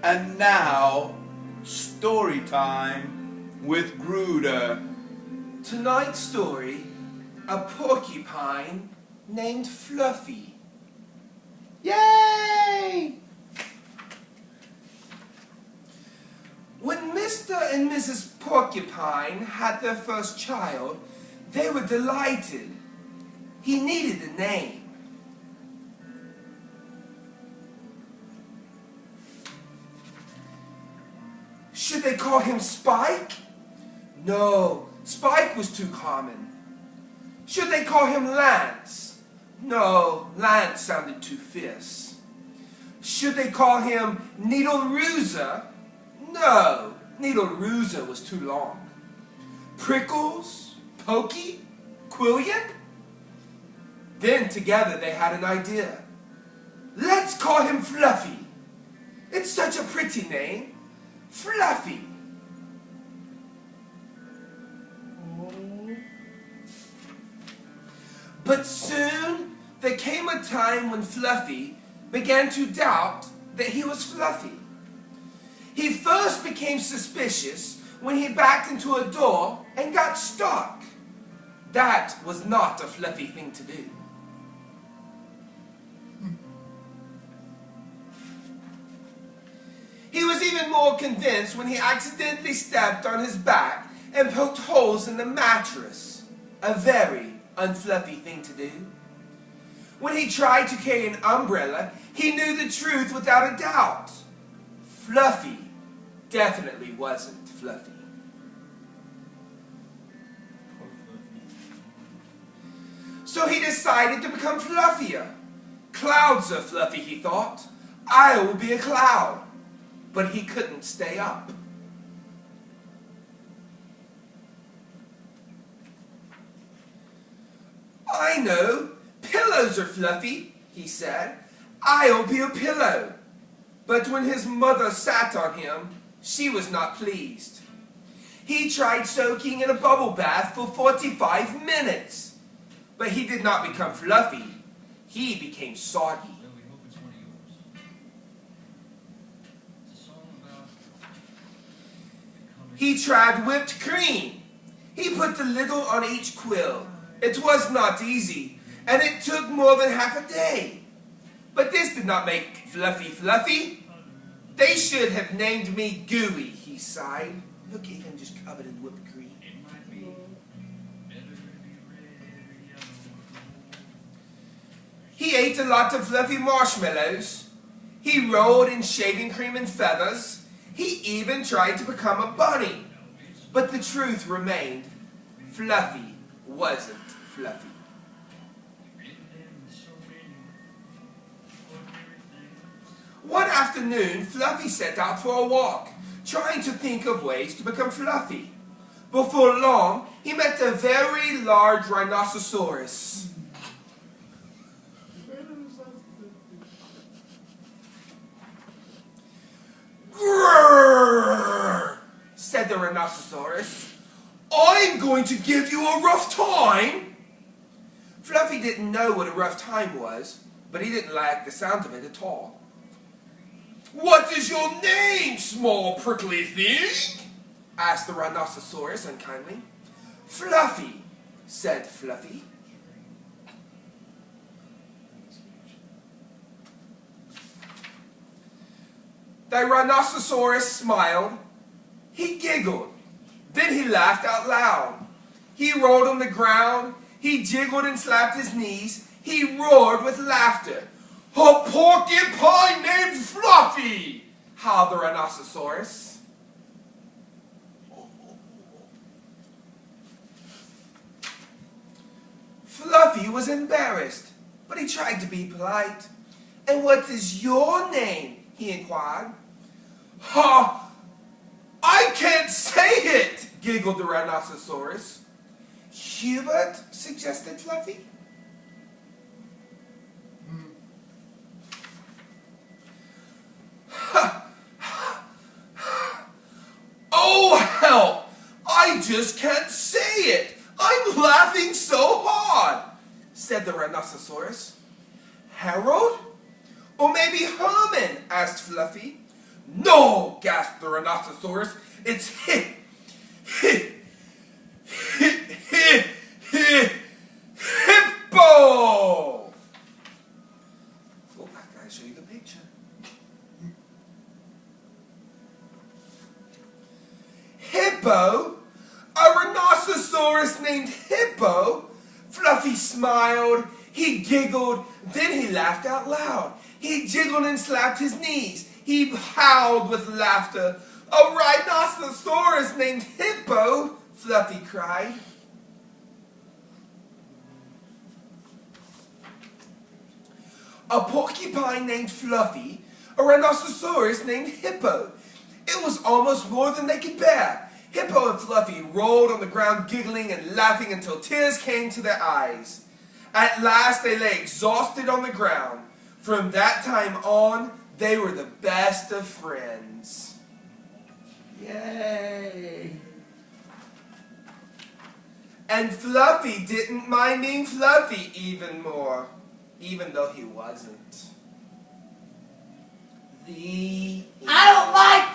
And now, story time with GRUDER. Tonight's story, a porcupine named Fluffy. Yay! When Mr. and Mrs. Porcupine had their first child, they were delighted. He needed a name. Should they call him Spike? No, Spike was too common. Should they call him Lance? No, Lance sounded too fierce. Should they call him Needle Rooser? No, Needle Rooser was too long. Prickles? Pokey? Quillian? Then together they had an idea. Let's call him Fluffy. It's such a pretty name. Fluffy. But soon there came a time when Fluffy began to doubt that he was Fluffy. He first became suspicious when he backed into a door and got stuck. That was not a Fluffy thing to do. He was even more convinced when he accidentally stepped on his back and poked holes in the mattress. A very unfluffy thing to do. When he tried to carry an umbrella, he knew the truth without a doubt. Fluffy definitely wasn't Fluffy. So he decided to become fluffier. Clouds are fluffy, he thought. I will be a cloud. But he couldn't stay up. I know, pillows are fluffy, he said. I'll be a pillow. But when his mother sat on him, she was not pleased. He tried soaking in a bubble bath for 45 minutes. But he did not become fluffy. He became soggy. He tried whipped cream. He put the little on each quill. It was not easy, and it took more than half a day. But this did not make Fluffy fluffy. They should have named me Gooey, he sighed. Look at him just covered in whipped cream. He ate a lot of fluffy marshmallows. He rolled in shaving cream and feathers. He even tried to become a bunny. But the truth remained. Fluffy wasn't Fluffy. One afternoon, Fluffy set out for a walk, trying to think of ways to become Fluffy. Before long, he met a very large rhinoceros. "Grrr," said the rhinoceros. "I'm going to give you a rough time." Fluffy didn't know what a rough time was, but he didn't like the sound of it at all. "What is your name, small prickly thing?" asked the rhinoceros unkindly. "Fluffy," said Fluffy. The rhinoceros smiled. He giggled. Then he laughed out loud. He rolled on the ground. He jiggled and slapped his knees. He roared with laughter. "A porcupine named Fluffy!" howled the rhinoceros. Fluffy was embarrassed, but he tried to be polite. "And what is your name?" he inquired. "Ha! I can't say it!" giggled the rhinoceros. "Hubert?" suggested Fluffy. "Oh, help! I just can't say it! I'm laughing so hard!" said the rhinoceros. "Harold? Or maybe Herman?" asked Fluffy. No, gasped the rhinoceros. It's hippo! Oh, I gotta show you the picture. Hippo? A rhinoceros named Hippo? Fluffy smiled, he giggled, then he laughed out loud. He jiggled and slapped his knees. He howled with laughter. A rhinoceros named Hippo, Fluffy cried. A porcupine named Fluffy, a rhinoceros named Hippo. It was almost more than they could bear. Hippo and Fluffy rolled on the ground giggling and laughing until tears came to their eyes. At last they lay exhausted on the ground. From that time on, they were the best of friends. Yay! And Fluffy didn't mind being Fluffy even more, even though he wasn't. I don't like